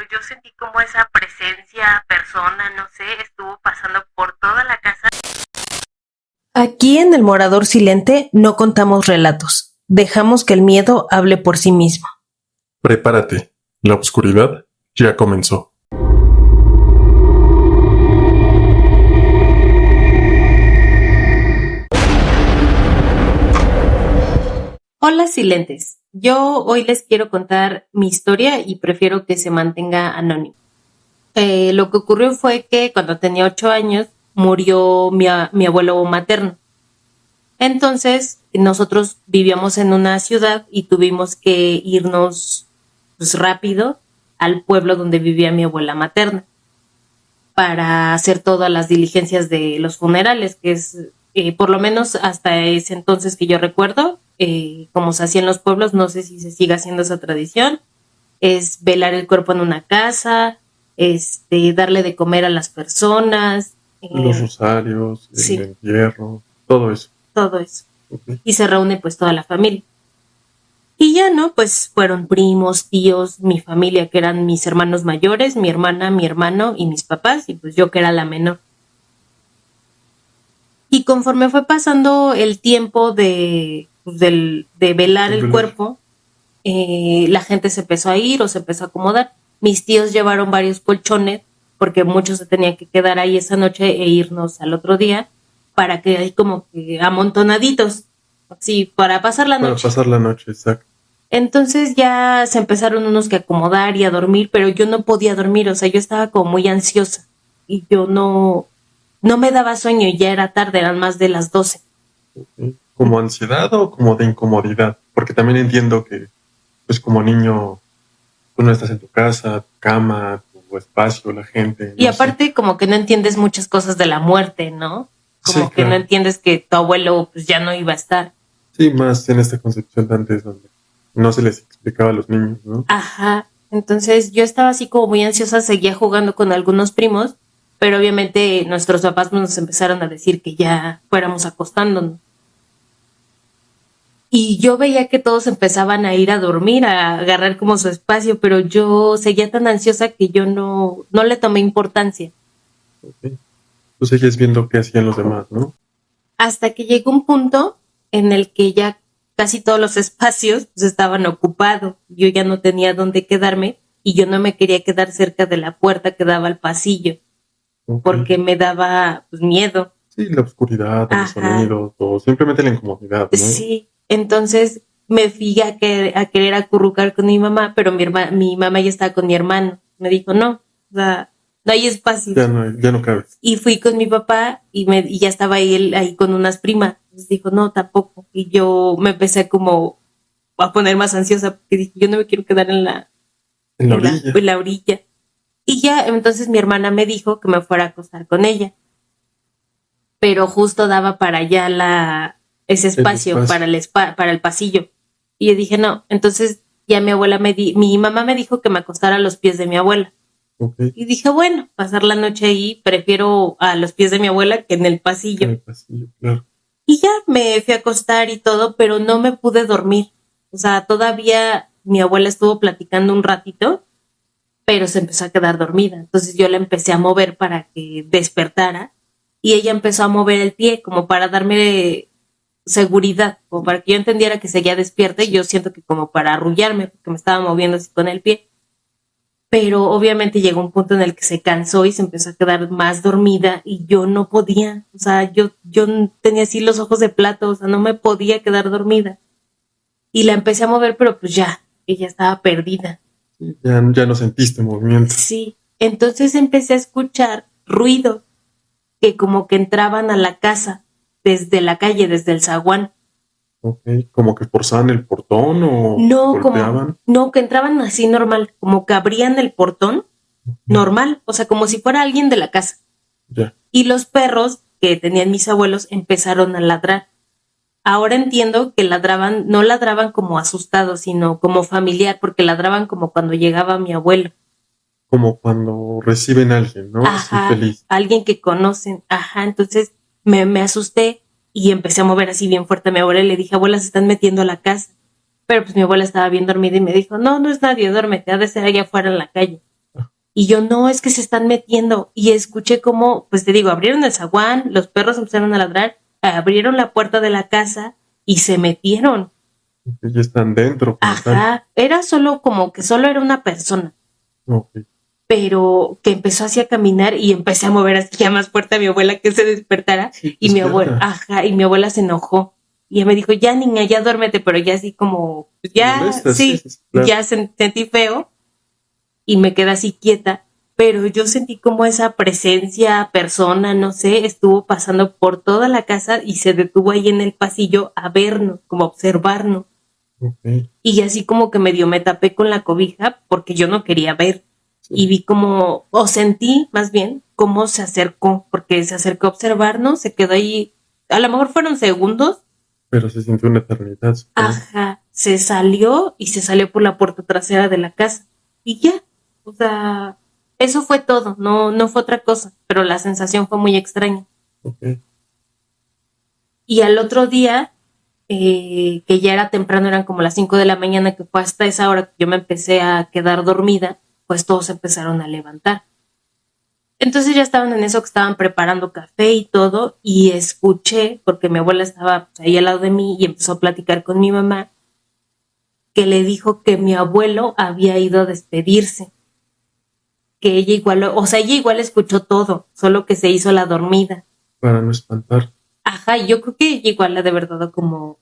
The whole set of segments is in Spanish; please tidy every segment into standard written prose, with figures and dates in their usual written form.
yo sentí como esa presencia, persona, no sé, estuvo pasando por toda la casa. Aquí en El Morador Silente no contamos relatos, dejamos que el miedo hable por sí mismo. Prepárate, la oscuridad ya comenzó. Hola Silentes, yo hoy les quiero contar mi historia y prefiero que se mantenga anónimo. Lo que ocurrió fue que cuando tenía 8 años murió mi abuelo materno. Entonces nosotros vivíamos en una ciudad y tuvimos que irnos pues, rápido al pueblo donde vivía mi abuela materna para hacer todas las diligencias de los funerales, que es por lo menos hasta ese entonces que yo recuerdo, como se hacía en los pueblos, no sé si se sigue haciendo esa tradición, es velar el cuerpo en una casa, darle de comer a las personas. Los rosarios, el sí, entierro, todo eso. Todo eso. Okay. Y se reúne pues toda la familia. Y ya, ¿no? Pues fueron primos, tíos, mi familia, que eran mis hermanos mayores, mi hermana, mi hermano y mis papás, y pues yo que era la menor. Y conforme fue pasando el tiempo de velar el cuerpo, la gente se empezó a ir o se empezó a acomodar. Mis tíos llevaron varios colchones, porque muchos se tenían que quedar ahí esa noche e irnos al otro día, para que hay como que amontonaditos, así, para pasar la noche. Para pasar la noche, exacto. Entonces ya se empezaron unos que acomodar y a dormir, pero yo no podía dormir, o sea, yo estaba como muy ansiosa y yo no me daba sueño y ya era tarde, eran más de las 12. Okay. ¿Como ansiedad o como de incomodidad? Porque también entiendo que, pues como niño, tú no estás en tu casa, tu cama, tu espacio, la gente. Y aparte como que no entiendes muchas cosas de la muerte, ¿no? Como sí, que no entiendes que tu abuelo pues ya no iba a estar. Sí, más en esta concepción de antes donde no se les explicaba a los niños, ¿no? Ajá, entonces yo estaba así como muy ansiosa, seguía jugando con algunos primos, pero obviamente nuestros papás nos empezaron a decir que ya fuéramos acostándonos. Y yo veía que todos empezaban a ir a dormir, a agarrar como su espacio, pero yo seguía tan ansiosa que yo no le tomé importancia. Okay. Tú seguías viendo qué hacían los demás, ¿no? Hasta que llegó un punto en el que ya casi todos los espacios pues, estaban ocupados. Yo ya no tenía dónde quedarme y yo no me quería quedar cerca de la puerta que daba al pasillo, okay, porque me daba pues, miedo. Sí, la oscuridad, los sonidos, o simplemente la incomodidad, ¿no? Sí, entonces me fui a querer acurrucar con mi mamá, pero mi mamá ya estaba con mi hermano. Me dijo, no, o sea, no hay espacio. Ya no cabes. Y fui con mi papá y ya estaba él ahí con unas primas. Entonces dijo, no, tampoco. Y yo me empecé como a poner más ansiosa porque dije, yo no me quiero quedar en la orilla. Y ya, entonces mi hermana me dijo que me fuera a acostar con ella. Pero justo daba para allá ese espacio. Para el pasillo. Y yo dije, no. Entonces ya mi mamá me dijo que me acostara a los pies de mi abuela. Okay. Y dije, bueno, pasar la noche ahí, prefiero a los pies de mi abuela que en el pasillo. En el pasillo, claro. Y ya me fui a acostar y todo, pero no me pude dormir. O sea, todavía mi abuela estuvo platicando un ratito, pero se empezó a quedar dormida. Entonces yo la empecé a mover para que despertara y ella empezó a mover el pie como para darme seguridad, como para que yo entendiera que seguía despierta y yo siento que como para arrullarme, porque me estaba moviendo así con el pie. Pero obviamente llegó un punto en el que se cansó y se empezó a quedar más dormida y yo no podía, o sea, yo tenía así los ojos de plato, o sea, no me podía quedar dormida. Y la empecé a mover, pero pues ya, ella estaba perdida. Ya no sentiste movimiento. Sí, entonces empecé a escuchar ruido que como que entraban a la casa desde la calle, desde el zaguán. Okay. ¿Como que forzaban el portón o golpeaban? No, que entraban así normal, como que abrían el portón normal, o sea, como si fuera alguien de la casa. Ya. Y los perros que tenían mis abuelos empezaron a ladrar. Ahora entiendo que no ladraban como asustados, sino como familiar, porque ladraban como cuando llegaba mi abuelo. Como cuando reciben a alguien, ¿no? Ajá, así feliz. Alguien que conocen. Ajá, entonces me asusté y empecé a mover así bien fuerte a mi abuela y le dije, abuela, se están metiendo a la casa. Pero pues mi abuela estaba bien dormida y me dijo, no es nadie, duérmete, ha de ser allá afuera en la calle. Y yo, no, es que se están metiendo. Y escuché como, pues te digo, abrieron el zaguán, los perros empezaron a ladrar, abrieron la puerta de la casa y se metieron. Que ya están dentro como tal. Ajá, era solo como que solo era una persona, Ok. pero que empezó así a caminar y empecé a mover así ya más fuerte a mi abuela que se despertara. Sí, Y mi abuela, despierta. ajá, y mi abuela se enojó. Y ella me dijo, ya niña, ya duérmete, pero ya así como, pues, ya, Molesta, sí, sí, claro. ya sentí feo y me quedé así quieta, pero yo sentí como esa presencia, persona, no sé, estuvo pasando por toda la casa y se detuvo ahí en el pasillo a vernos, como a observarnos. Ok. Y así como que medio me tapé con la cobija porque yo no quería ver. Sí. Y vi como, o sentí más bien, cómo se acercó, porque se acercó a observarnos, se quedó ahí, a lo mejor fueron segundos, Pero se sintió una eternidad, supongo. ajá, se salió y se salió por la puerta trasera de la casa. Y ya, o sea, eso fue todo, no fue otra cosa, pero la sensación fue muy extraña. Ok. Y al otro día, que ya era temprano, eran como las 5 de la mañana, que fue hasta esa hora que yo me empecé a quedar dormida, pues todos empezaron a levantar. Entonces ya estaban en eso, que estaban preparando café y todo, y escuché, porque mi abuela estaba pues, ahí al lado de mí y empezó a platicar con mi mamá, que le dijo que mi abuelo había ido a despedirse, que ella igual, o sea, ella igual escuchó todo, solo que se hizo la dormida. Para no espantar. Ajá, y yo creo que ella igual le ha de haber dado como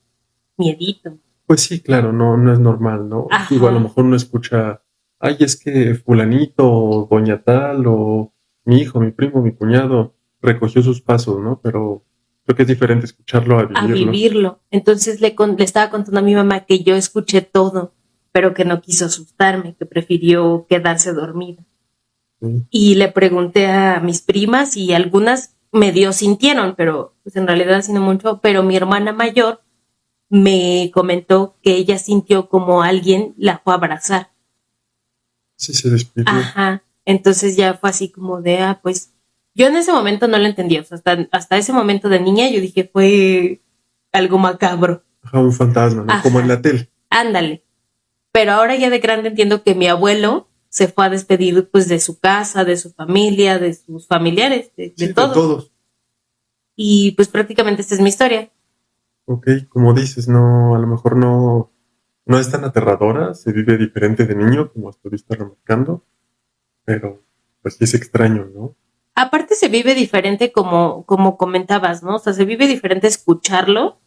miedito. Pues sí, claro, no es normal, ¿no? Ajá. Digo, a lo mejor uno escucha, ay, es que fulanito, o doña tal, o mi hijo, mi primo, mi cuñado, recogió sus pasos, ¿no? Pero creo que es diferente escucharlo a A vivirlo. vivirlo. Entonces le estaba contando a mi mamá que yo escuché todo, pero que no quiso asustarme, que prefirió quedarse dormida. Sí. Y le pregunté a mis primas y algunas medio sintieron, pero pues en realidad así no mucho, pero mi hermana mayor me comentó que ella sintió como alguien la fue a abrazar. Sí, se despidió. Ajá. Entonces ya fue así como de, pues yo en ese momento no lo entendía. O sea, hasta ese momento de niña yo dije fue algo macabro. Ajá, un fantasma, ¿no? Ajá. Como en la tele. Ándale. Pero ahora ya de grande entiendo que mi abuelo se fue a despedir pues de su casa, de su familia, de sus familiares, de Sí, todos. de todos. Y pues prácticamente esta es mi historia. Ok, como dices, no, a lo mejor no es tan aterradora, se vive diferente de niño, como estuviste remarcando, pero pues sí es extraño, ¿no? Aparte se vive diferente como comentabas, ¿no? O sea, se vive diferente escucharlo.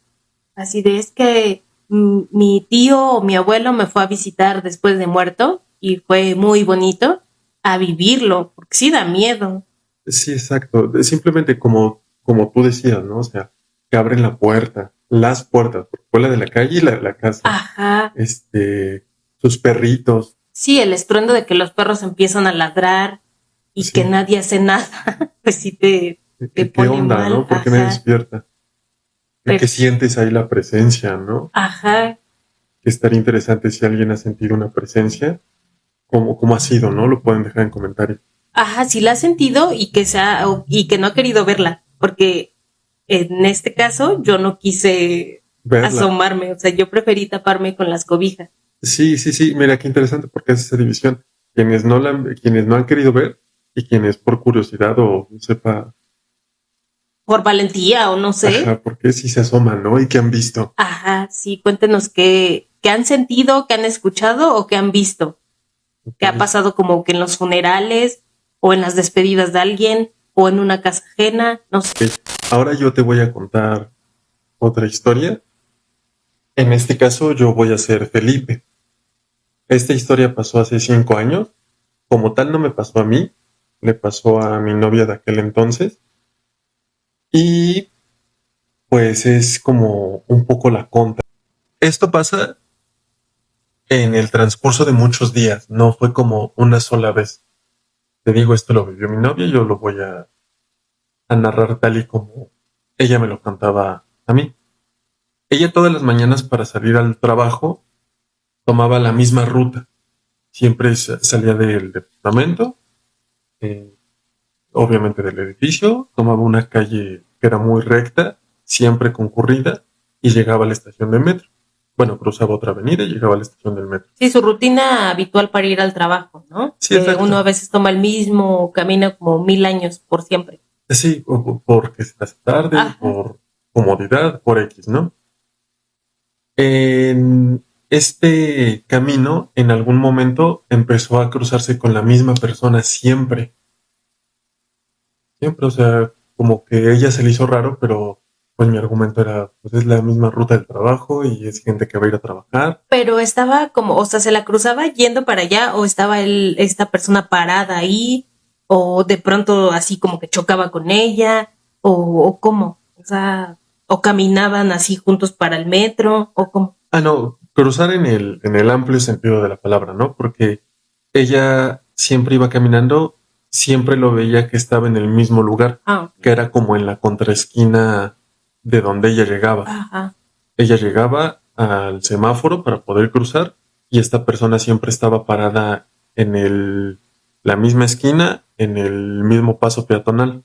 Así de es que mi tío o mi abuelo me fue a visitar después de muerto y fue muy bonito a vivirlo, porque sí da miedo. Sí, exacto. Simplemente como tú decías, ¿no? O sea, que abren la puerta, las puertas, porque fue la de la calle y la de la casa. Ajá. Sus perritos. Sí, el estruendo de que los perros empiezan a ladrar y Sí. que nadie hace nada, pues sí te ¿Qué pone onda, mal. no? ¿Por qué me despierta? Que sientes ahí la presencia, ¿no? Ajá. Que estaría interesante si alguien ha sentido una presencia. ¿Cómo ha sido, no? Lo pueden dejar en comentarios. Ajá, sí la ha sentido y que no ha querido verla, porque en este caso yo no quise Verla. asomarme, o sea, yo preferí taparme con las cobijas. Sí. Mira, qué interesante porque es esa división. Quienes no han querido ver y quienes por curiosidad o sepa. Por valentía o no sé. Ajá, porque sí se asoman, ¿no? Y qué han visto. Ajá, sí, cuéntenos qué han sentido, qué han escuchado o qué han visto. Okay. ¿Qué ha pasado como que en los funerales o en las despedidas de alguien o en una casa ajena? No sé. Okay. Ahora yo te voy a contar otra historia. En este caso yo voy a ser Felipe. Esta historia pasó hace 5 años. Como tal no me pasó a mí, le pasó a mi novia de aquel entonces. Y pues es como un poco la contra. Esto pasa en el transcurso de muchos días, no fue como una sola vez. Te digo, esto lo vivió mi novia, yo lo voy a narrar tal y como ella me lo contaba a mí. Ella todas las mañanas para salir al trabajo tomaba la misma ruta. Siempre salía del departamento, obviamente del edificio, tomaba una calle que era muy recta, siempre concurrida, y llegaba a la estación de metro. bueno, cruzaba otra avenida y llegaba a la estación del metro. Sí, su rutina habitual para ir al trabajo, ¿no? Sí, exacto. Uno a veces toma el mismo o camina como 1000 años por siempre. Sí, porque se hace tarde, Ajá. por comodidad, por X, ¿no? En este camino, en algún momento, empezó a cruzarse con la misma persona siempre. Siempre, o sea, como que ella se le hizo raro, pero pues mi argumento era, pues es la misma ruta del trabajo y es gente que va a ir a trabajar. Pero estaba como, o sea, se la cruzaba yendo para allá o estaba esta persona parada ahí o de pronto así como que chocaba con ella o cómo, o sea, o caminaban así juntos para el metro o cómo. Ah, no, cruzar en el amplio sentido de la palabra, ¿no? Porque ella siempre iba caminando, siempre lo veía que estaba en el mismo lugar, que era como en la contraesquina de donde ella llegaba. Ajá. Ella llegaba al semáforo para poder cruzar y esta persona siempre estaba parada en la misma esquina, en el mismo paso peatonal.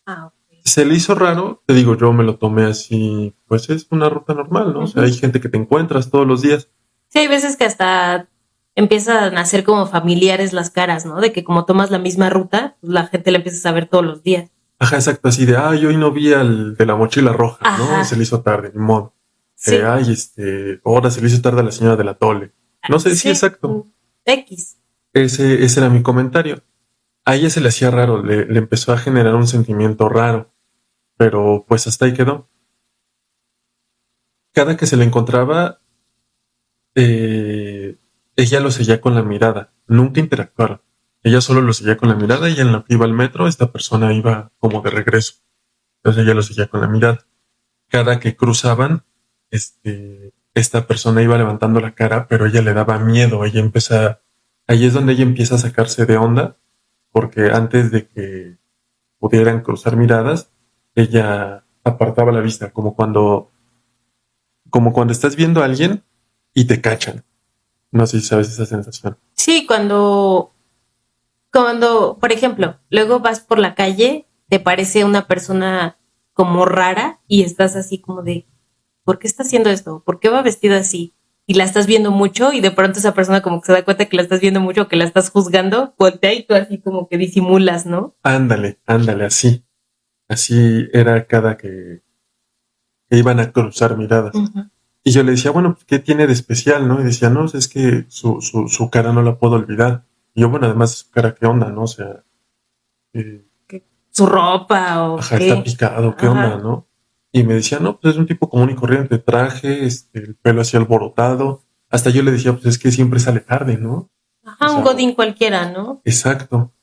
Ok. Se le hizo raro, te digo, yo me lo tomé así, pues es una ruta normal, ¿no? O sea, hay gente que te encuentras todos los días. Sí, hay veces que hasta empiezan a ser como familiares las caras, ¿no? De que como tomas la misma ruta, pues la gente la empieza a ver todos los días. Ajá, exacto, así de, ay, hoy no vi al de la mochila roja, Ajá. ¿no? Se le hizo tarde, ni modo. Sí. Ahora se le hizo tarde a la señora de la Tole. No sé, sí, exacto. X. Ese era mi comentario. A ella se le hacía raro, le empezó a generar un sentimiento raro, pero pues hasta ahí quedó. Cada que se le encontraba, ella lo seguía con la mirada, nunca interactuaron. Ella solo lo seguía con la mirada y en la que iba al metro, esta persona iba como de regreso. Entonces ella lo seguía con la mirada. Cada que cruzaban, esta persona iba levantando la cara, pero ella le daba miedo. Ahí es donde ella empieza a sacarse de onda, porque antes de que pudieran cruzar miradas, ella apartaba la vista, como cuando estás viendo a alguien y te cachan. No sé si sabes esa sensación. Sí, cuando, por ejemplo, luego vas por la calle, te parece una persona como rara y estás así como de, ¿por qué está haciendo esto? ¿Por qué va vestida así? Y la estás viendo mucho y de pronto esa persona como que se da cuenta que la estás viendo mucho, que la estás juzgando, voltea y tú así como que disimulas, ¿no? Ándale, así. Así era cada que iban a cruzar miradas. Uh-huh. Y yo le decía, bueno, ¿qué tiene de especial, no? Y decía, no, es que su cara no la puedo olvidar. Y yo, bueno, además su cara, ¿qué onda, no? O sea, su ropa o ajá, qué. está picado, ¿qué onda, no? Y me decía, no, pues es un tipo común y corriente, traje, el pelo así alborotado. Hasta yo le decía, pues es que siempre sale tarde, ¿no? Ajá, o sea, un godín cualquiera, ¿no? Exacto.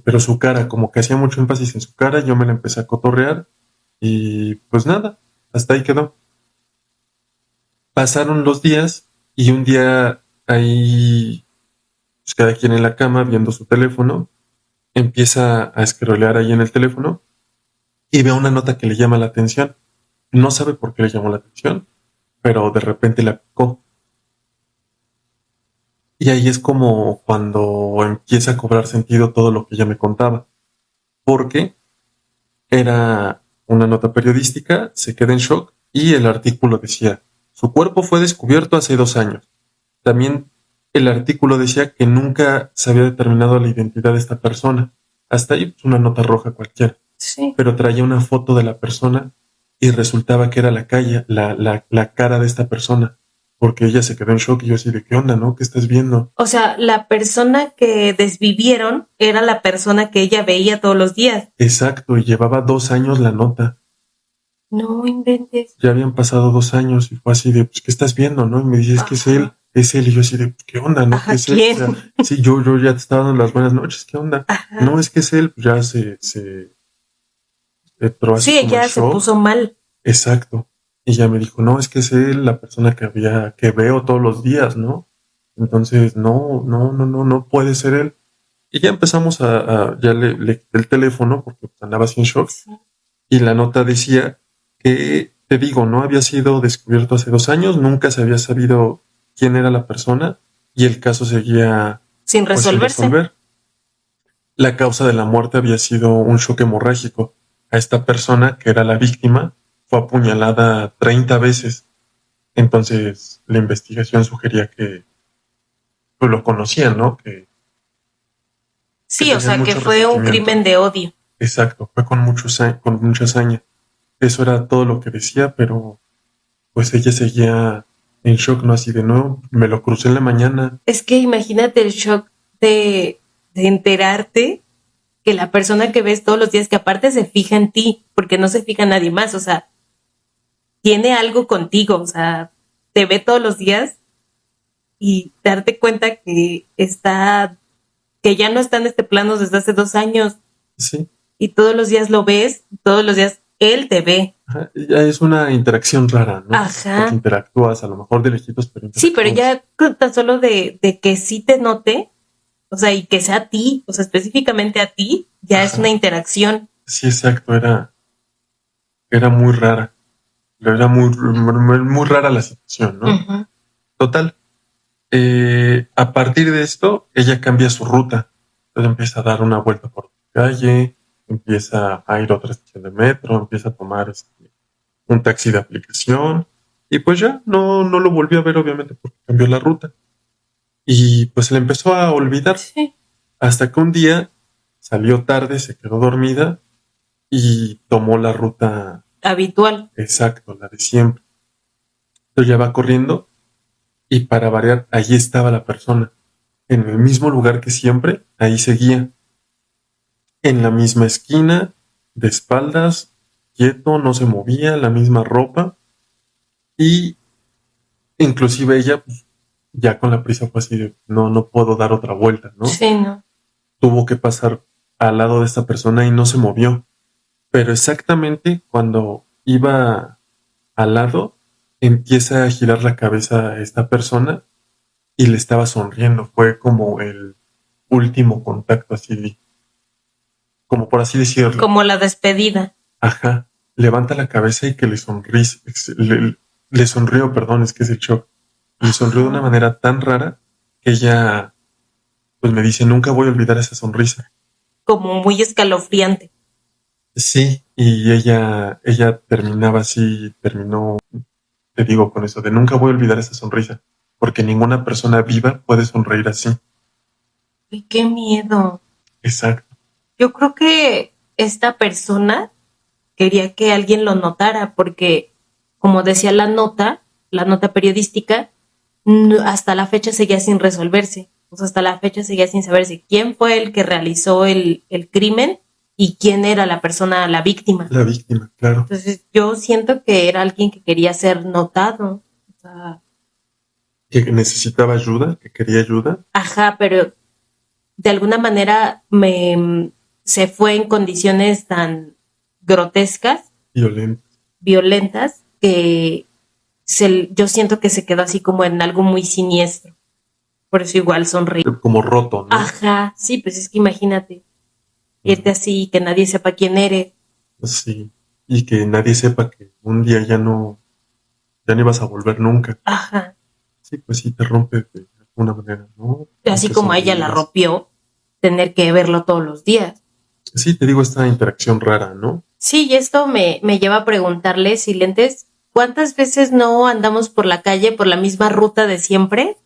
Pero su cara, como que hacía mucho énfasis en su cara, yo me la empecé a cotorrear y pues nada, hasta ahí quedó. Pasaron los días y un día ahí, pues cada quien en la cama viendo su teléfono, empieza a scrollear ahí en el teléfono y ve una nota que le llama la atención. No sabe por qué le llamó la atención, pero de repente la picó. Y ahí es como cuando empieza a cobrar sentido todo lo que ella me contaba. Porque era una nota periodística, se queda en shock y el artículo decía, su cuerpo fue descubierto hace 2 años. También el artículo decía que nunca se había determinado la identidad de esta persona. Hasta ahí pues, una nota roja cualquiera. Sí. Pero traía una foto de la persona y resultaba que era la cara de esta persona. Porque ella se quedó en shock y yo así de, ¿qué onda, no? ¿Qué estás viendo? O sea, la persona que desvivieron era la persona que ella veía todos los días. Exacto, y llevaba 2 años la nota. No inventes. Ya habían pasado 2 años y fue así de, pues, ¿qué estás viendo, no? Y me dices que es él. Y yo así de, ¿qué onda, no? ¿Qué es él? O sea, sí, yo ya te estaba dando las buenas noches, ¿qué onda? Ajá. No, es que es él, pues ya se entró así. Sí, ella se puso mal. Exacto. Y ella me dijo, no, es que es él la persona que veo todos los días, ¿no? Entonces, no puede ser él. Y ya empezamos ya le quité el teléfono porque andaba sin shock. Sí. Y la nota decía que, te digo, no había sido descubierto hace 2 años, nunca se había sabido quién era la persona y el caso seguía sin resolverse. Sin resolver. La causa de la muerte había sido un shock hemorrágico. A esta persona, que era la víctima, fue apuñalada 30 veces. Entonces la investigación sugería que pues, lo conocían, ¿no? Que Sí, o tenían sea, que mucho fue un resentimiento. crimen de odio. Exacto, fue con mucha hazaña. Eso era todo lo que decía, pero pues ella seguía en shock, ¿no? Así de nuevo, me lo crucé en la mañana. Es que imagínate el shock de enterarte que la persona que ves todos los días, que aparte se fija en ti, porque no se fija en nadie más, o sea, tiene algo contigo, o sea, te ve todos los días y darte cuenta que ya no está en este plano desde hace 2 años Sí, y todos los días lo ves, todos los días él te ve. ajá, ya es una interacción rara, ¿no? Ajá. Porque interactúas, a lo mejor de lejitos, pero Sí, pero interactúas. ya con tan solo de que sí te note, o sea, y que sea a ti, o sea, específicamente a ti, ya es Ajá. una interacción. Sí, exacto, era muy rara. Era muy rara la situación, ¿no? Ujú. Total. A partir de esto, ella cambia su ruta. Entonces empieza a dar una vuelta por la calle, empieza a ir a otra estación de metro, empieza a tomar un taxi de aplicación. Y pues ya, no lo volvió a ver, obviamente, porque cambió la ruta. Y pues le empezó a olvidar. Sí. Hasta que un día salió tarde, se quedó dormida y tomó la ruta Habitual. exacta, la de siempre. Entonces ya va corriendo y para variar, allí estaba la persona. En el mismo lugar que siempre, ahí seguía. En la misma esquina, de espaldas, quieto, no se movía, la misma ropa. Y inclusive ella, pues, ya con la prisa fue así de, no puedo dar otra vuelta, ¿no? Sí, ¿no? Tuvo que pasar al lado de esta persona y no se movió. Pero exactamente cuando iba al lado, empieza a girar la cabeza a esta persona y le estaba sonriendo. Fue como el último contacto, así, como por así decirlo. Como la despedida. Ajá. Levanta la cabeza y que le sonrió, perdón, es que es el shock. Le sonrió de una manera tan rara que ella, pues me dice, nunca voy a olvidar esa sonrisa. Como muy escalofriante. Sí, y ella terminaba así, terminó, te digo con eso, de nunca voy a olvidar esa sonrisa, porque ninguna persona viva puede sonreír así. Ay, qué miedo. Exacto. Yo creo que esta persona quería que alguien lo notara, porque, como decía la nota periodística, hasta la fecha seguía sin resolverse. O sea, hasta la fecha seguía sin saberse quién fue el que realizó el crimen y quién era la persona, la víctima. La víctima, claro. Entonces, yo siento que era alguien que quería ser notado. O sea, Que necesitaba ayuda, que quería ayuda. ajá, pero de alguna manera se fue en condiciones tan grotescas, violentas, que yo siento que se quedó así como en algo muy siniestro. Por eso igual sonreí. Como roto, ¿no? Ajá, sí, pues es que imagínate, irte así, que nadie sepa quién eres. Sí, y que nadie sepa que un día ya no ibas a volver nunca. Ajá. Sí, pues sí, te rompe de alguna manera, ¿no? Así como a ella la rompió, tener que verlo todos los días. Sí, te digo, esta interacción rara, ¿no? Sí, y esto me lleva a preguntarle, Silentes, ¿cuántas veces no andamos por la calle por la misma ruta de siempre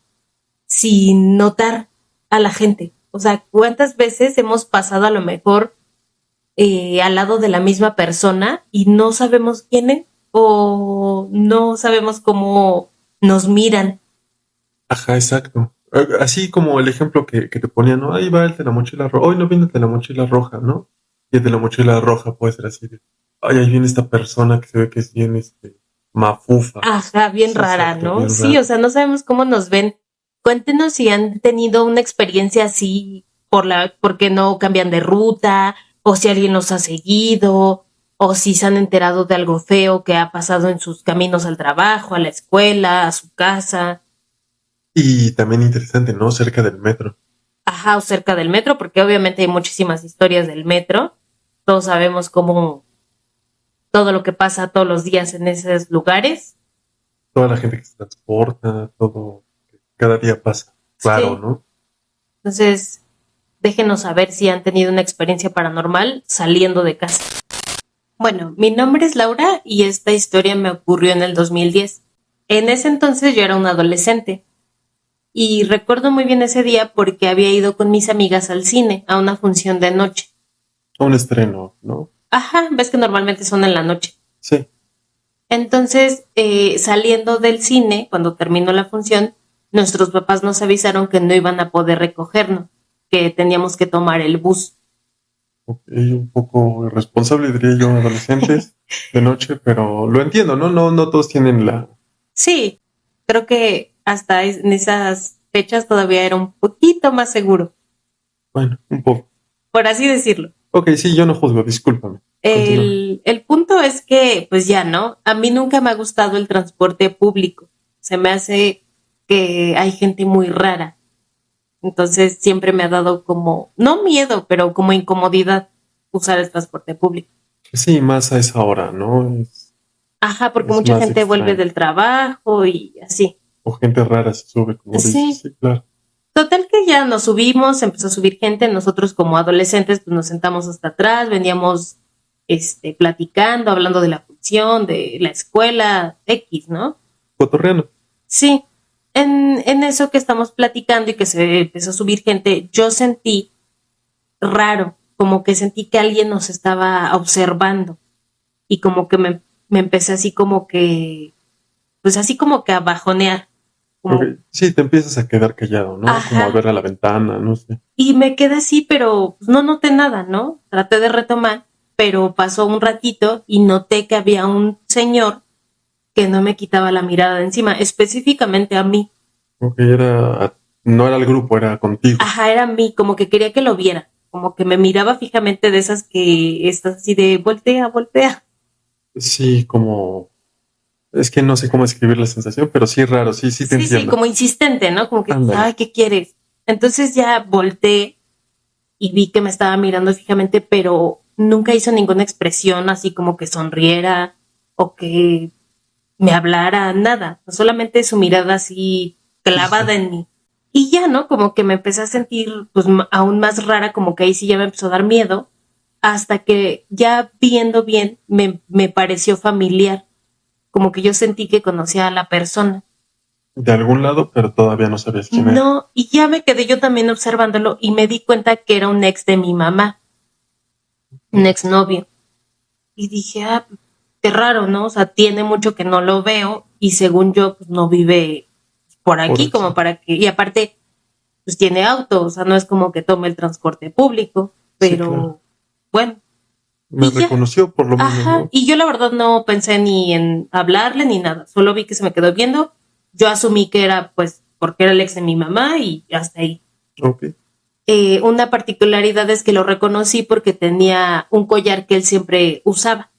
sin notar a la gente? O sea, ¿cuántas veces hemos pasado a lo mejor al lado de la misma persona y no sabemos quién es o no sabemos cómo nos miran? Ajá, exacto. Así como el ejemplo que te ponía, ¿no? Ahí va el de la mochila roja. Hoy no viene el de la mochila roja, ¿no? Y el de la mochila roja puede ser así de, ay, ahí viene esta persona que se ve que es bien, mafufa. Ajá, bien Sí, rara, exacto, ¿no? bien Sí, rara. o sea, no sabemos cómo nos ven. Cuéntenos si han tenido una experiencia así porque no cambian de ruta, o si alguien los ha seguido, o si se han enterado de algo feo que ha pasado en sus caminos al trabajo, a la escuela, a su casa. Y también interesante, ¿no? Cerca del metro. Ajá, o cerca del metro, porque obviamente hay muchísimas historias del metro. Todos sabemos cómo todo lo que pasa todos los días en esos lugares. Toda la gente que se transporta, todo, que cada día pasa. Claro, Sí. ¿no? Entonces, déjenos saber si han tenido una experiencia paranormal saliendo de casa. Bueno, mi nombre es Laura y esta historia me ocurrió en el 2010. En ese entonces yo era una adolescente y recuerdo muy bien ese día porque había ido con mis amigas al cine a una función de noche. Un estreno, ¿no? Ajá, ves que normalmente son en la noche. Sí. Entonces, saliendo del cine, cuando terminó la función, nuestros papás nos avisaron que no iban a poder recogernos, que teníamos que tomar el bus. Ok, un poco irresponsable, diría yo, adolescentes de noche, pero lo entiendo, ¿no? No todos tienen la... Sí, creo que hasta en esas fechas todavía era un poquito más seguro, Bueno, un poco. por así decirlo. Ok, sí, yo no juzgo, discúlpame. Continúa. El punto es que, pues ya, ¿no? A mí nunca me ha gustado el transporte público. Se me hace que hay gente muy rara. Entonces siempre me ha dado como, no miedo, pero como incomodidad usar el transporte público. Sí, más a esa hora, ¿no? Ajá, porque Es mucha más gente vuelve extraño. del trabajo y así. O gente rara se sube, como dices. Sí. Sí, claro. Total que ya nos subimos, empezó a subir gente, nosotros como adolescentes pues nos sentamos hasta atrás, veníamos platicando, hablando de la función, de la escuela, X, ¿no? Cotorreano. Sí, en eso que estamos platicando y que se empezó a subir gente, yo sentí raro, como que sentí que alguien nos estaba observando y como que me empecé así como que, pues así como que a bajonear. Como, Ok, sí, te empiezas a quedar callado, ¿no? ajá. Como a ver a la ventana, no sé. Y me quedé así, pero pues, no noté nada, ¿no? Traté de retomar, pero pasó un ratito y noté que había un señor que no me quitaba la mirada de encima, específicamente a mí. Ok, no era el grupo, era contigo. Ajá, era a mí, como que quería que lo viera, como que me miraba fijamente de esas que estás así de voltea, voltea. Sí, como... Es que no sé cómo escribir la sensación, pero sí raro, sí te Sí, entiendo. como insistente, ¿no? Como que, Ándale. ay, ¿qué quieres? Entonces ya volteé y vi que me estaba mirando fijamente, pero nunca hizo ninguna expresión así como que sonriera o que me hablara, nada. Solamente su mirada así clavada en mí. Y ya, ¿no? Como que me empecé a sentir pues aún más rara, como que ahí sí ya me empezó a dar miedo, hasta que ya viendo bien me pareció familiar, como que yo sentí que conocía a la persona. De algún lado, pero todavía no sabías quién era. No, y ya me quedé yo también observándolo y me di cuenta que era un ex de mi mamá, un exnovio. Y dije, ah, qué raro, ¿no? O sea, tiene mucho que no lo veo y según yo, pues no vive por aquí, aquí. como para que, y aparte, pues tiene auto, o sea, no es como que tome el transporte público, pero Sí, claro. bueno. Me Y ya. reconoció por lo menos, Ajá, ¿no? y yo la verdad no pensé ni en hablarle ni nada, solo vi que se me quedó viendo, yo asumí que era pues porque era el ex de mi mamá y hasta ahí. Ok. Una particularidad es que lo reconocí porque tenía un collar que él siempre usaba.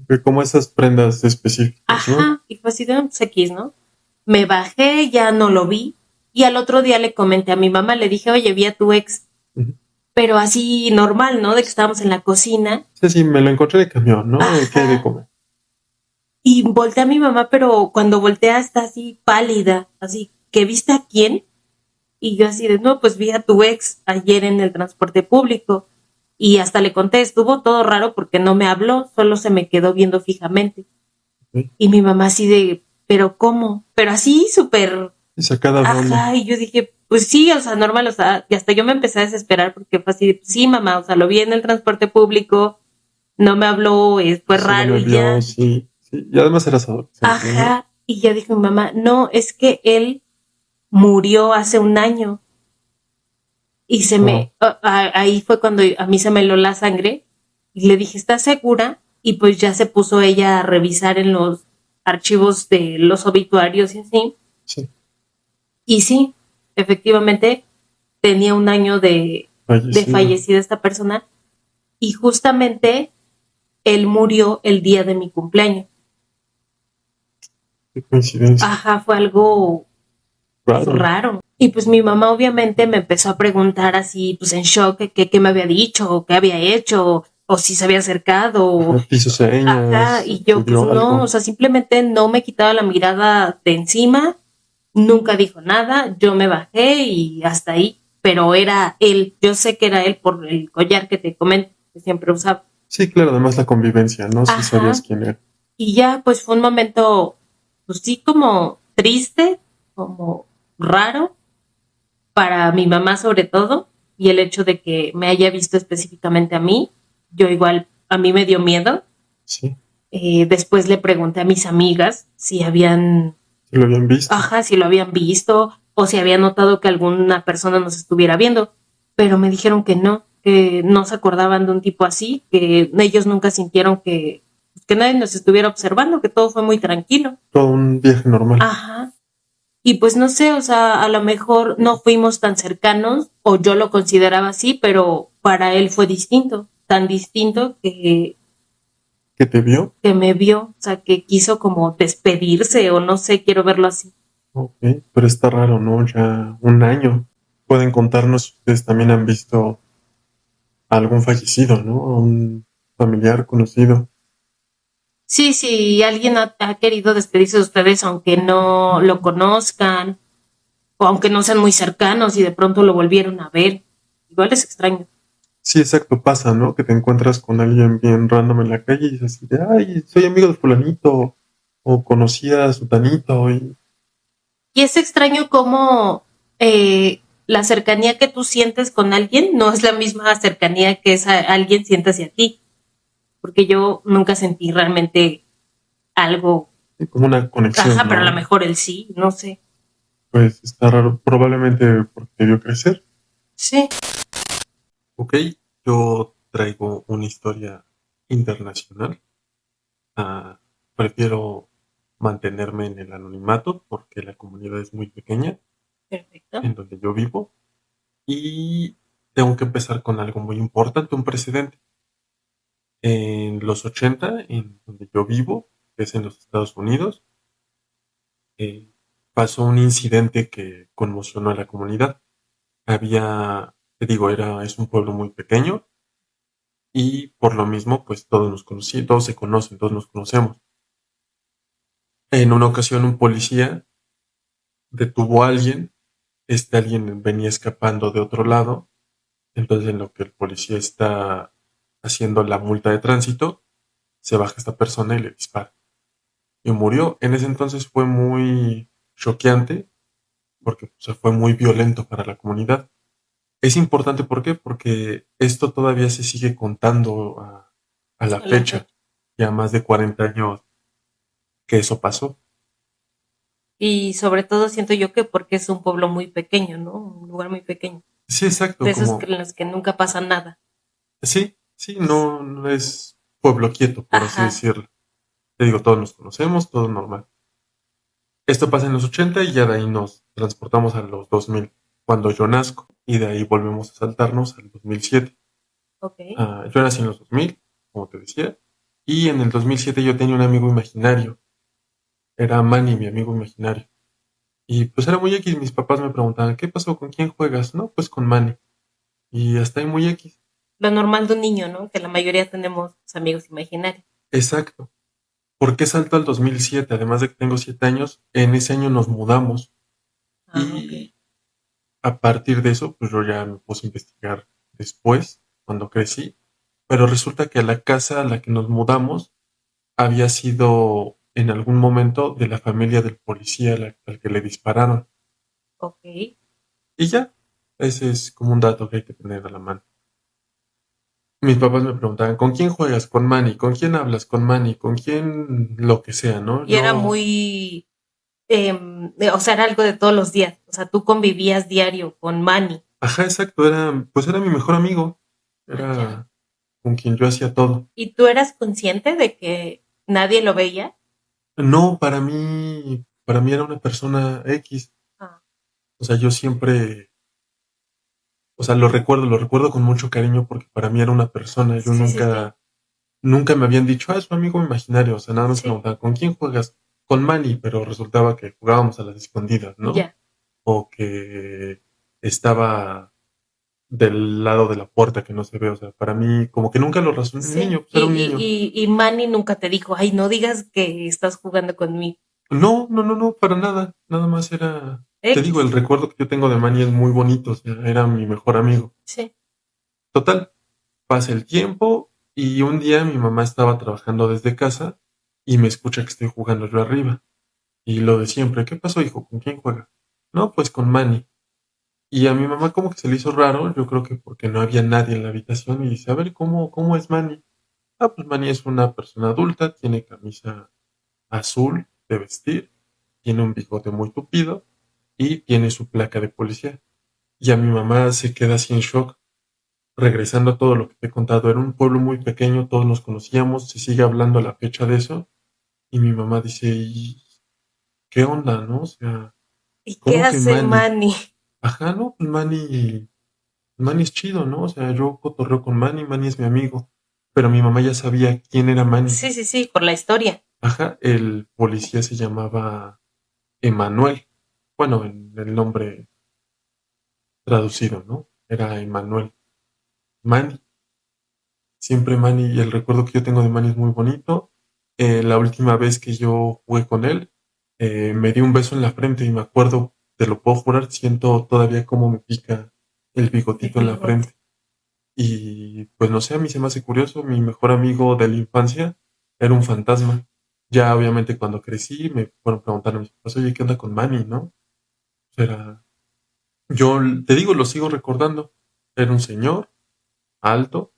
Que como esas prendas específicas, ¿no? Ajá, y fue así de pues, X, ¿no? Me bajé, ya no lo vi, y al otro día le comenté a mi mamá, le dije, oye, vi a tu ex, Ujú. pero así normal, ¿no? De que estábamos en la cocina. Sí, me lo encontré de camión, ¿no? ¿Qué hay de Ajá. comer? Y volteé a mi mamá, pero cuando voltea está así pálida, así, ¿que viste a quién? Y yo así de, no, pues vi a tu ex ayer en el transporte público. Y hasta le conté, estuvo todo raro porque no me habló, solo se me quedó viendo fijamente. Ok. Y mi mamá así de, ¿pero cómo? Pero así súper, Y sacada de onda. ajá, y yo dije, pues sí, o sea, normal, o sea, y hasta yo me empecé a desesperar porque fue así de, sí, mamá, o sea, lo vi en el transporte público, no me habló, fue Solo raro me y vio, ya. sí. Y además eras adolescente, ¿no? Ajá, y ya dijo mi mamá, no, es que él murió hace un año. Y Wow. ahí fue cuando a mí se me heló la sangre y le dije, ¿estás segura? Y pues ya se puso ella a revisar en los archivos de los obituarios y así. Sí. Y sí, efectivamente tenía un año de fallecida esta persona y justamente él murió el día de mi cumpleaños. Qué coincidencia. Ajá, fue algo raro. Y pues mi mamá obviamente me empezó a preguntar así, pues en shock, qué me había dicho, o qué había hecho, o si se había acercado. Ajá, hizo señas. Ajá, y yo pues no, o sea, simplemente no me quitaba la mirada de encima, nunca dijo nada, yo me bajé y hasta ahí, pero era él, yo sé que era él por el collar que te comento, que siempre usaba. Sí, claro, además la convivencia, ¿no? Si Ajá. sabías quién era. Y ya, pues fue un momento pues sí, como triste, como raro para mi mamá sobre todo, y el hecho de que me haya visto específicamente a mí, yo igual, a mí me dio miedo. Sí, Después le pregunté a mis amigas si habían, sí lo habían visto. ajá, si lo habían visto o si habían notado que alguna persona nos estuviera viendo, pero me dijeron que no se acordaban de un tipo así, que ellos nunca sintieron que nadie nos estuviera observando, que todo fue muy tranquilo. Todo un viaje normal. Ajá. Y pues no sé, o sea, a lo mejor no fuimos tan cercanos, o yo lo consideraba así, pero para él fue distinto, tan distinto ¿Que te vio? que me vio, o sea, que quiso como despedirse, o no sé, quiero verlo así. Ok, pero está raro, ¿no? Ya un año. Pueden contarnos si ustedes también han visto a algún fallecido, ¿no? A un familiar conocido. Sí, sí, alguien ha querido despedirse de ustedes, aunque no lo conozcan, o aunque no sean muy cercanos y de pronto lo volvieron a ver. Igual es extraño. Sí, exacto, pasa, ¿no? Que te encuentras con alguien bien random en la calle y dices así de, ay, soy amigo de fulanito, o conocía a sutanito, y Y es extraño cómo la cercanía que tú sientes con alguien no es la misma cercanía que alguien siente hacia ti. Porque yo nunca sentí realmente algo. y como una Ajá, conexión, pero a lo ¿no? mejor él sí, no sé. Pues está raro, probablemente porque te vio crecer. Sí. Ok, yo traigo una historia internacional. Ah, prefiero mantenerme en el anonimato porque la comunidad es muy pequeña Perfecto. en donde yo vivo y tengo que empezar con algo muy importante, un precedente. En los 80, en donde yo vivo, que es en los Estados Unidos, eh, pasó un incidente que conmocionó a la comunidad. Había, te digo, es un pueblo muy pequeño y por lo mismo, pues todos nos conocían, todos se conocen, todos nos conocemos. En una ocasión, un policía detuvo a alguien. Este alguien venía escapando de otro lado. Entonces, en lo que el policía está haciendo la multa de tránsito, se baja esta persona y le dispara. Y murió. En ese entonces fue muy choqueante porque fue muy violento para la comunidad. Es importante, ¿por qué? Porque esto todavía se sigue contando a la A la fecha, fecha. ya más de 40 años que eso pasó. Y sobre todo siento yo que porque es un pueblo muy pequeño, ¿no? Un lugar muy pequeño. Sí, De exacto, esos como, en los que nunca pasa nada. sí, sí, no, no es pueblo quieto, por así Ajá. decirlo. Te digo, todos nos conocemos, todo normal. Esto pasa en los 80 y ya de ahí nos transportamos a los 2000, cuando yo nazco, y de ahí volvemos a saltarnos al 2007. Ok. Yo nací en los 2000, como te decía, y en el 2007 yo tenía un amigo imaginario, era Manny, mi amigo imaginario. Y pues era muy X, mis papás me preguntaban, ¿qué pasó? ¿Con quién juegas? No, pues con Manny. Y hasta ahí muy X. Lo normal de un niño, ¿no? Que la mayoría tenemos amigos imaginarios. Exacto. ¿Por qué salto al 2007? Además de que tengo 7 años, en ese año nos mudamos. Ah, ok. Y a partir de eso, pues yo ya me puse a investigar después, cuando crecí. Pero resulta que la casa a la que nos mudamos había sido en algún momento de la familia del policía al que le dispararon. Ok. Y ya, ese es como un dato que hay que tener a la mano. Mis papás me preguntaban, ¿con quién juegas? Con Manny. ¿Con quién hablas? Con Manny. ¿Con quién lo que sea, no? Y era Yo, muy, o sea, era algo de todos los días. O sea, tú convivías diario con Manny. ajá, exacto, pues era mi mejor amigo. Ah, ya. Era con quien yo hacía todo. ¿Y tú eras consciente de que nadie lo veía? No, para mí era una persona X. Ah, O sea, yo siempre, o sea, lo recuerdo con mucho cariño porque para mí era una persona. Yo sí, sí, sí. nunca me habían dicho, es un amigo imaginario. O sea, nada más Sí, preguntaban, ¿con quién juegas? Con Manny, pero resultaba que jugábamos a las escondidas, ¿no? ya. O que estaba del lado de la puerta que no se ve. O sea, para mí, como que nunca lo razoné. Un Sí. niño, pues era un niño. Y Manny nunca te dijo, ay, no digas que estás jugando conmigo. No, no, no, no, para nada. Nada más te digo, el X. recuerdo que yo tengo de Manny es muy bonito. O sea, era mi mejor amigo. Sí. Total, pasa el tiempo y un día mi mamá estaba trabajando desde casa y me escucha que estoy jugando yo arriba. Y lo de siempre, ¿qué pasó, hijo? ¿Con quién juega? No, pues con Manny. Y a mi mamá como que se le hizo raro, yo creo que porque no había nadie en la habitación y dice, a ver, ¿cómo es Manny? Ah, pues Manny es una persona adulta, tiene camisa azul de vestir, tiene un bigote muy tupido y tiene su placa de policía. Y a mi mamá se queda así en shock. Regresando a todo lo que te he contado, era un pueblo muy pequeño, todos nos conocíamos, se sigue hablando a la fecha de eso. Y mi mamá dice, ¿y qué onda, no? O sea, ¿Y qué ¿cómo que hace Manny? Manny? Ajá, no, pues Manny es chido, ¿no? O sea, yo cotorreo con Manny, Manny es mi amigo. Pero mi mamá ya sabía quién era Manny. Sí, sí, sí, por la historia. Ajá, el policía se llamaba Emanuel. Bueno, en el nombre traducido, ¿no? Era Emanuel. Manny, siempre Manny, y el recuerdo que yo tengo de Manny es muy bonito. La última vez que yo jugué con él, me dio un beso en la frente y me acuerdo, te lo puedo jurar, siento todavía cómo me pica el El bigotito en la bigote. frente. Y pues no sé, a mí se me hace curioso, mi mejor amigo de la infancia era un fantasma. Ya obviamente cuando crecí me fueron preguntando a mis papás, oye, ¿qué onda con Manny, no? Era, yo te digo, lo sigo recordando. Era un señor alto,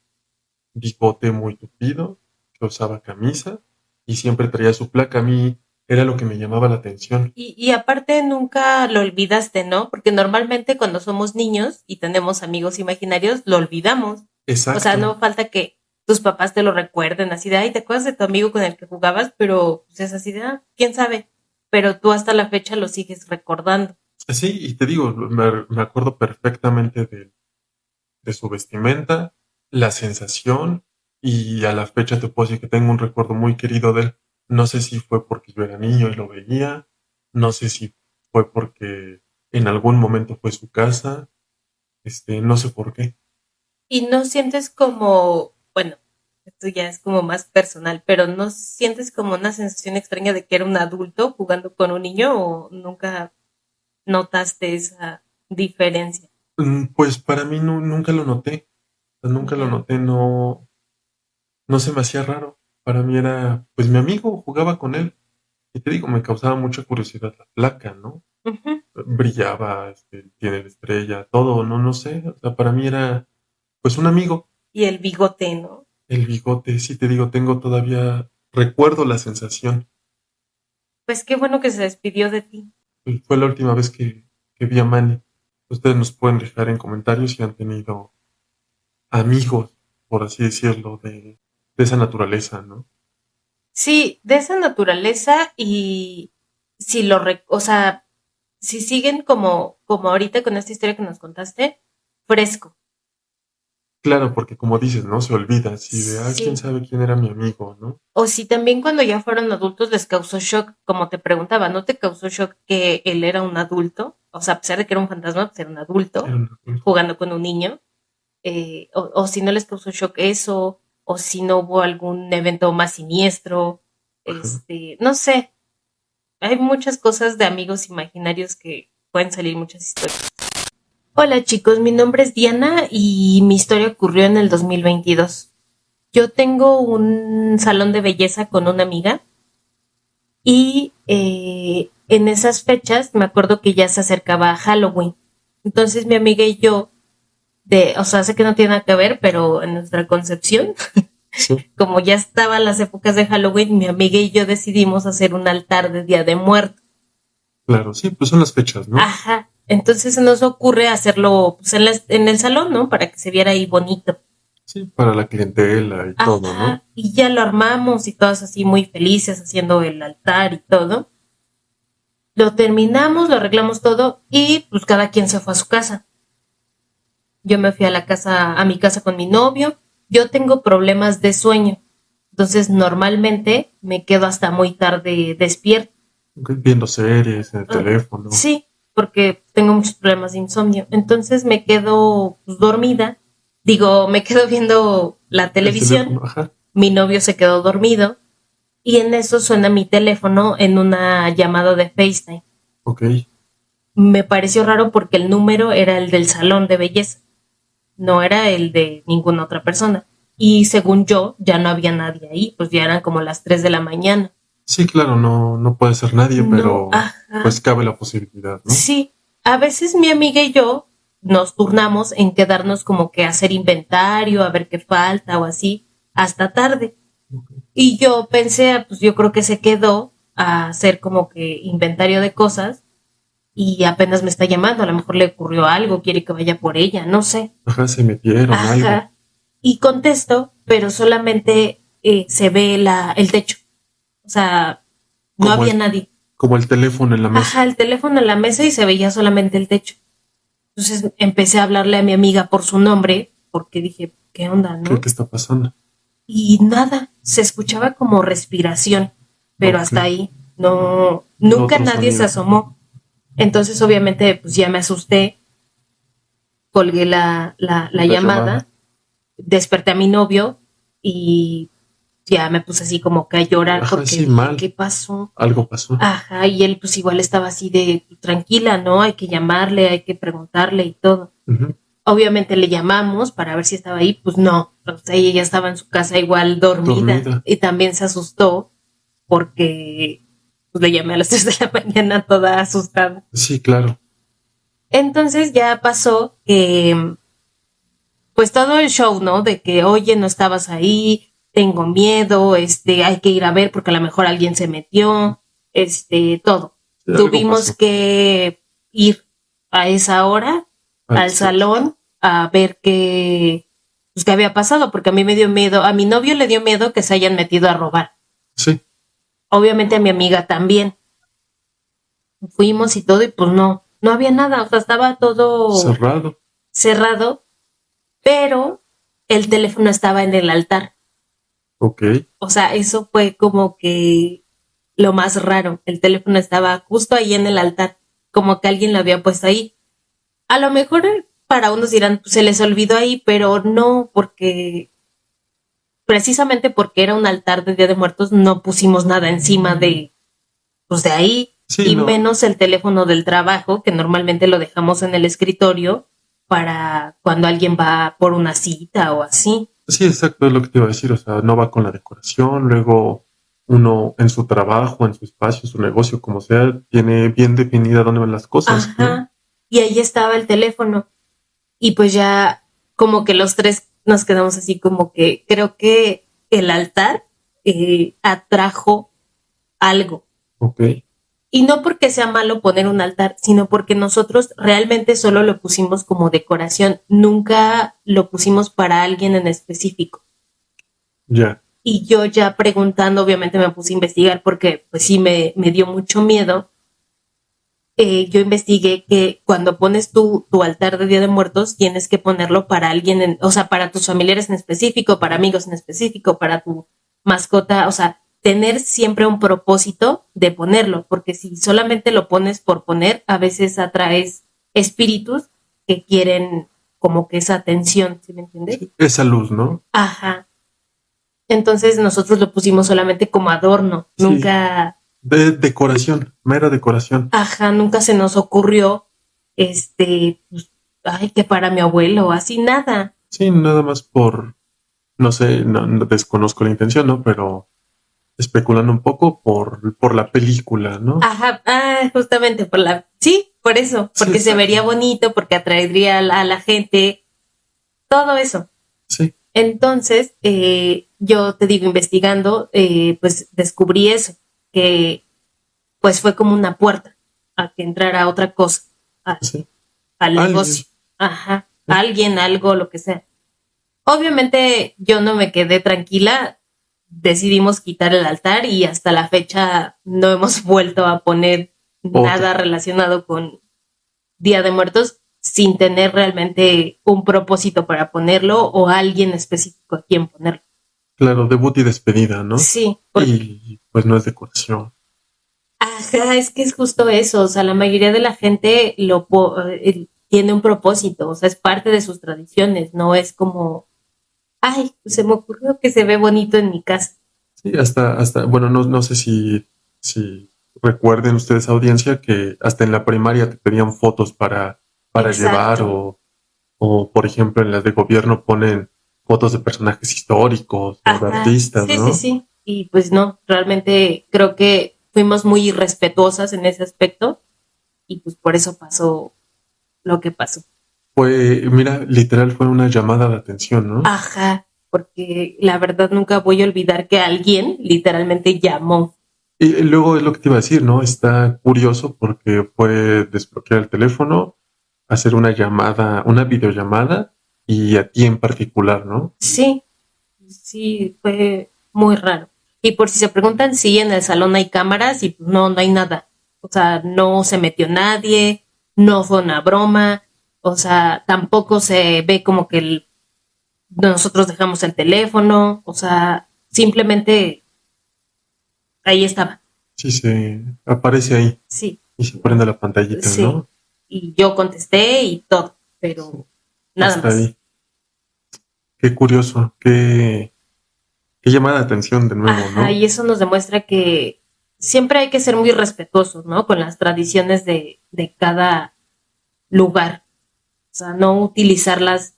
bigote muy tupido, que usaba camisa y siempre traía su placa. A mí era lo que me llamaba la atención. Y aparte nunca lo olvidaste, ¿no? Porque normalmente cuando somos niños y tenemos amigos imaginarios, lo olvidamos. O sea, Exacto. no falta que tus papás te lo recuerden así de, ay, ¿te acuerdas de tu amigo con el que jugabas? Pero pues, es así de, ah, quién sabe. Pero tú hasta la fecha lo sigues recordando. Sí, y te digo, me acuerdo perfectamente de su vestimenta, la sensación, y a la fecha te puedo decir que tengo un recuerdo muy querido de él. No sé si fue porque yo era niño y lo veía, no sé si fue porque en algún momento fue su casa, no sé por qué. Y no sientes como, bueno, esto ya es como más personal, pero no sientes como una sensación extraña de que era un adulto jugando con un niño o nunca notaste esa diferencia. Pues para mí nunca lo noté, nunca lo Ya. noté, no se me hacía raro. Para mí era, pues mi amigo, jugaba con él. Y te digo, me causaba mucha curiosidad la placa, ¿no? Ujú. Brillaba, tiene la estrella, todo, no sé. O sea, para mí era, pues un amigo. Y el bigote, ¿no? El bigote, sí te digo, tengo todavía, recuerdo la sensación. Pues qué bueno que se despidió de ti. Fue la última vez que vi a Manny. Ustedes nos pueden dejar en comentarios si han tenido amigos, por así decirlo, de esa naturaleza, ¿no? Sí, de esa naturaleza y si o sea, si siguen como ahorita con esta historia que nos contaste, fresco. Claro, porque como dices, ¿no? Se olvida así de, quién Sí. sabe quién era mi amigo, ¿no? O si también cuando ya fueron adultos les causó shock, como te preguntaba, ¿no te causó shock que él era un adulto? O sea, a pesar de que era un fantasma, pues era un adulto Era un adulto. jugando con un niño. O si no les causó shock eso, o si no hubo algún evento más siniestro, Ajá. no sé, hay muchas cosas de amigos imaginarios que pueden salir muchas historias. Hola chicos, mi nombre es Diana y mi historia ocurrió en el 2022. Yo tengo un salón de belleza con una amiga y en esas fechas me acuerdo que ya se acercaba a Halloween. Entonces mi amiga y yo, o sea, sé que no tiene nada que ver, pero en nuestra concepción, Sí. como ya estaban las épocas de Halloween, mi amiga y yo decidimos hacer un altar de Día de Muertos. Claro, sí, pues son las fechas, ¿no? Ajá. Entonces se nos ocurre hacerlo pues, en el salón, ¿no? Para que se viera ahí bonito. Sí, para la clientela y todo, ¿no? Ajá. Y ya lo armamos y todos así muy felices haciendo el altar y todo. Lo terminamos, lo arreglamos todo y pues cada quien se fue a su casa. Yo me fui a mi casa con mi novio. Yo tengo problemas de sueño. Entonces normalmente me quedo hasta muy tarde despierta. Viendo series en el teléfono. Sí, porque tengo muchos problemas de insomnio. Entonces me quedo pues, dormida. Digo, me quedo viendo la El televisión. teléfono, ajá. Mi novio se quedó dormido. Y en eso suena mi teléfono en una llamada de FaceTime. Ok. Me pareció raro porque el número era el del salón de belleza. No era el de ninguna otra persona. Y según yo, ya no había nadie ahí, pues ya eran como las 3 de la mañana. Sí, claro, no puede ser nadie, No, pero ajá. pues cabe la posibilidad, ¿no? Sí, a veces mi amiga y yo nos turnamos en quedarnos como que a hacer inventario, a ver qué falta o así, hasta tarde. Ok. Y yo pensé, pues yo creo que se quedó a hacer como que inventario de cosas y apenas me está llamando, a lo mejor le ocurrió algo, quiere que vaya por ella, no sé. Ajá, se metieron algo. Ajá. Y contesto, pero solamente se ve el techo. O sea, no Como había el, nadie. como el teléfono en la Ajá, mesa. el teléfono en la mesa y se veía solamente el techo. Entonces empecé a hablarle a mi amiga por su nombre, porque dije, ¿qué onda, ¿Qué no? está pasando? Y nada, se escuchaba como respiración, pero Ok. hasta ahí. No, No nunca otro nadie se sonido. asomó. Entonces, obviamente, pues ya me asusté, colgué la La llamada. llamada, desperté a mi novio y ya me puse así como que a llorar Ajá, porque sí, dije, mal. ¿qué pasó? Algo pasó. Ajá, y él pues igual estaba así de tranquila, ¿no? Hay que llamarle, hay que preguntarle y todo. Ujú. Obviamente le llamamos para ver si estaba ahí, pues no, o sea, ella ya estaba en su casa igual dormida Dormida. y también se asustó porque pues, le llamé a las 3 de la mañana toda asustada. Sí, claro. Entonces ya pasó que pues todo el show, ¿no? De que, oye, no estabas ahí, tengo miedo, hay que ir a ver porque a lo mejor alguien se metió, todo. Sí, algo Tuvimos pasó. que ir a esa hora Al al set. salón a ver pues, qué había pasado, porque a mí me dio miedo, a mi novio le dio miedo que se hayan metido a robar. Sí, Obviamente a mi amiga también. Fuimos y todo y pues no había nada, o sea, estaba todo cerrado. cerrado, pero el teléfono estaba en el altar. Ok. O sea, eso fue como que lo más raro. El teléfono estaba justo ahí en el altar, como que alguien lo había puesto ahí. A lo mejor para unos dirán, pues, se les olvidó ahí, pero no, porque precisamente porque era un altar de Día de Muertos, no pusimos nada encima pues de ahí, Sí, y no. menos el teléfono del trabajo, que normalmente lo dejamos en el escritorio para cuando alguien va por una cita o así. Sí, exacto, es lo que te iba a decir. O sea, no va con la decoración. Luego, uno en su trabajo, en su espacio, su negocio, como sea, tiene bien definida dónde van las cosas, ¿no? Ajá. Y ahí estaba el teléfono. Y pues ya como que los tres nos quedamos así como que creo que el altar atrajo algo. Ok. Y no porque sea malo poner un altar, sino porque nosotros realmente solo lo pusimos como decoración, nunca lo pusimos para alguien en específico. Ya. Y yo ya preguntando, obviamente me puse a investigar porque pues sí me dio mucho miedo. Yo investigué que cuando pones tu altar de Día de Muertos tienes que ponerlo para alguien, o sea, para tus familiares en específico, para amigos en específico, para tu mascota, o sea, tener siempre un propósito de ponerlo, porque si solamente lo pones por poner, a veces atraes espíritus que quieren como que esa atención, ¿sí me entiendes? Sí, esa luz, ¿no? Ajá. Entonces nosotros lo pusimos solamente como adorno, Sí. nunca, De decoración, mera decoración. ajá, nunca se nos ocurrió, pues, ay, que para mi abuelo, así nada. Sí, nada más por, no sé, no desconozco la intención, ¿no? Pero especulando un poco por la película, ¿no? Ajá, justamente sí, por eso, Sí, porque se exacto. vería bonito, porque atraería a la gente, todo eso. Sí, Entonces, yo te digo, investigando, pues descubrí eso, que pues fue como una puerta a que entrara otra cosa al, sí. al Alguien. negocio. Ajá, Sí. alguien, algo, lo que sea. Obviamente yo no me quedé tranquila, decidimos quitar el altar y hasta la fecha no hemos vuelto a poner Otro. nada relacionado con Día de Muertos sin tener realmente un propósito para ponerlo o alguien específico a quien ponerlo. Claro, debut y despedida, ¿no? Sí, porque Y pues no es decoración. ajá, es que es justo eso, o sea, la mayoría de la gente tiene un propósito, o sea, es parte de sus tradiciones, no es como, ay, pues se me ocurrió que se ve bonito en mi casa. Sí, bueno, no sé si recuerden ustedes, audiencia, que hasta en la primaria te pedían fotos para llevar Exacto. o, por ejemplo, en las de gobierno ponen fotos de personajes históricos o de Ajá, artistas, sí, sí, ¿no? sí. Y pues no, realmente creo que fuimos muy irrespetuosas en ese aspecto y pues por eso pasó lo que pasó. Mira, literal fue una llamada de atención, ¿no? Ajá, porque la verdad nunca voy a olvidar que alguien literalmente llamó. Y luego es lo que te iba a decir, ¿no? Está curioso porque fue desbloquear el teléfono, hacer una llamada, una videollamada y a ti en particular, ¿no? Sí, sí, fue muy raro. Y por si se preguntan, sí, en el salón hay cámaras y pues no, no hay nada. O sea, no se metió nadie, no fue una broma, o sea, tampoco se ve como que nosotros dejamos el teléfono, o sea, simplemente ahí estaba. Sí, se aparece ahí Sí, y se prende la pantallita, sí. ¿no? Y yo contesté y todo, Sí, pero nada hasta más. ahí. Qué curioso, qué llamada de atención de nuevo, Ajá, ¿no? y eso nos demuestra que siempre hay que ser muy respetuosos, ¿no? Con las tradiciones de cada lugar. O sea, no utilizarlas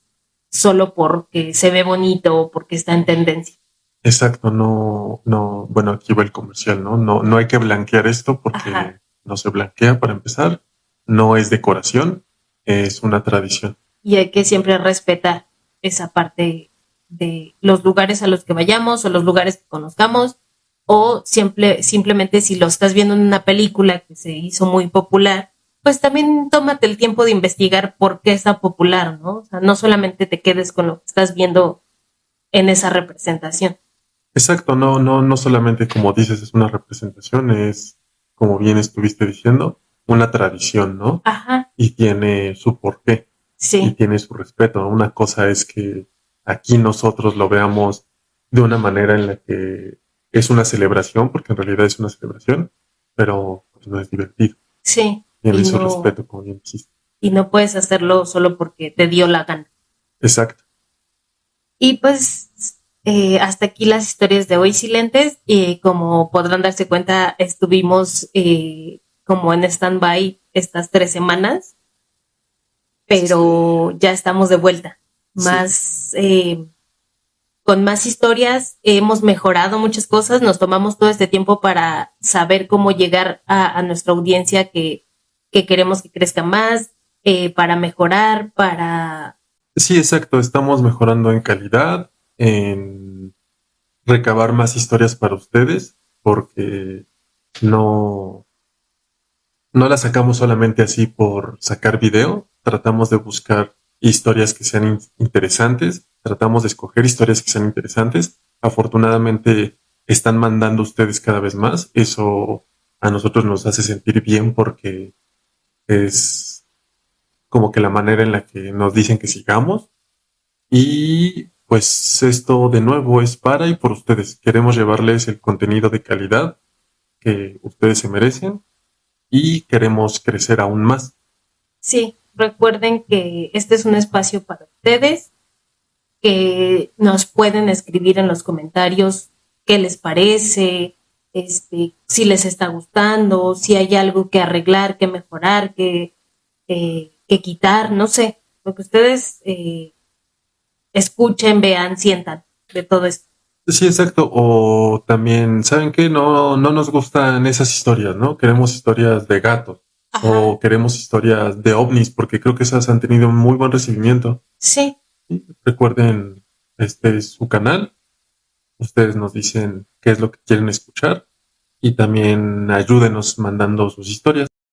solo porque se ve bonito o porque está en tendencia. Exacto, no, no, bueno, aquí va el comercial, ¿no? No, no hay que blanquear esto Ajá. porque no se blanquea para empezar, no es decoración, es una tradición. Y hay que siempre respetar esa parte de los lugares a los que vayamos o los lugares que conozcamos o simplemente si lo estás viendo en una película que se hizo muy popular, pues también tómate el tiempo de investigar por qué está popular, ¿no? O sea, no solamente te quedes con lo que estás viendo en esa representación. Exacto, no, no, no solamente como dices es una representación, es como bien estuviste diciendo, una tradición, ¿no? Ajá, Y tiene su porqué y sí, tiene su respeto. Una cosa es que aquí nosotros lo veamos de una manera en la que es una celebración, porque en realidad es una celebración, pero pues, no es divertido. sí, Tiene su respeto, como bien dijiste. y no puedes hacerlo solo porque te dio la gana. Exacto. Y pues hasta aquí las historias de hoy silentes. Como podrán darse cuenta, estuvimos como en stand-by estas 3 semanas, pero ya estamos de vuelta. Sí. Más, con más historias, hemos mejorado muchas cosas, nos tomamos todo este tiempo para saber cómo llegar a nuestra audiencia que queremos que crezca más, para mejorar, para... Sí, exacto. Estamos mejorando en calidad, en recabar más historias para ustedes, porque no, no las sacamos solamente así por sacar video. Tratamos de buscar historias que sean interesantes. Tratamos de escoger historias que sean interesantes. Afortunadamente están mandando ustedes cada vez más. Eso a nosotros nos hace sentir bien porque es como que la manera en la que nos dicen que sigamos. Y pues esto de nuevo es para y por ustedes. Queremos llevarles el contenido de calidad que ustedes se merecen y queremos crecer aún más. Sí, recuerden que este es un espacio para ustedes, que nos pueden escribir en los comentarios qué les parece, si les está gustando, si hay algo que arreglar, que mejorar, que quitar, no sé, lo que ustedes escuchen, vean, sientan de todo esto. Sí, exacto. O también, ¿saben qué? No, no nos gustan esas historias, ¿no? Queremos historias de gatos Ajá, o queremos historias de ovnis porque creo que esas han tenido un muy buen recibimiento. sí, Y recuerden, este es su canal. Ustedes nos dicen qué es lo que quieren escuchar y también ayúdenos mandando sus historias.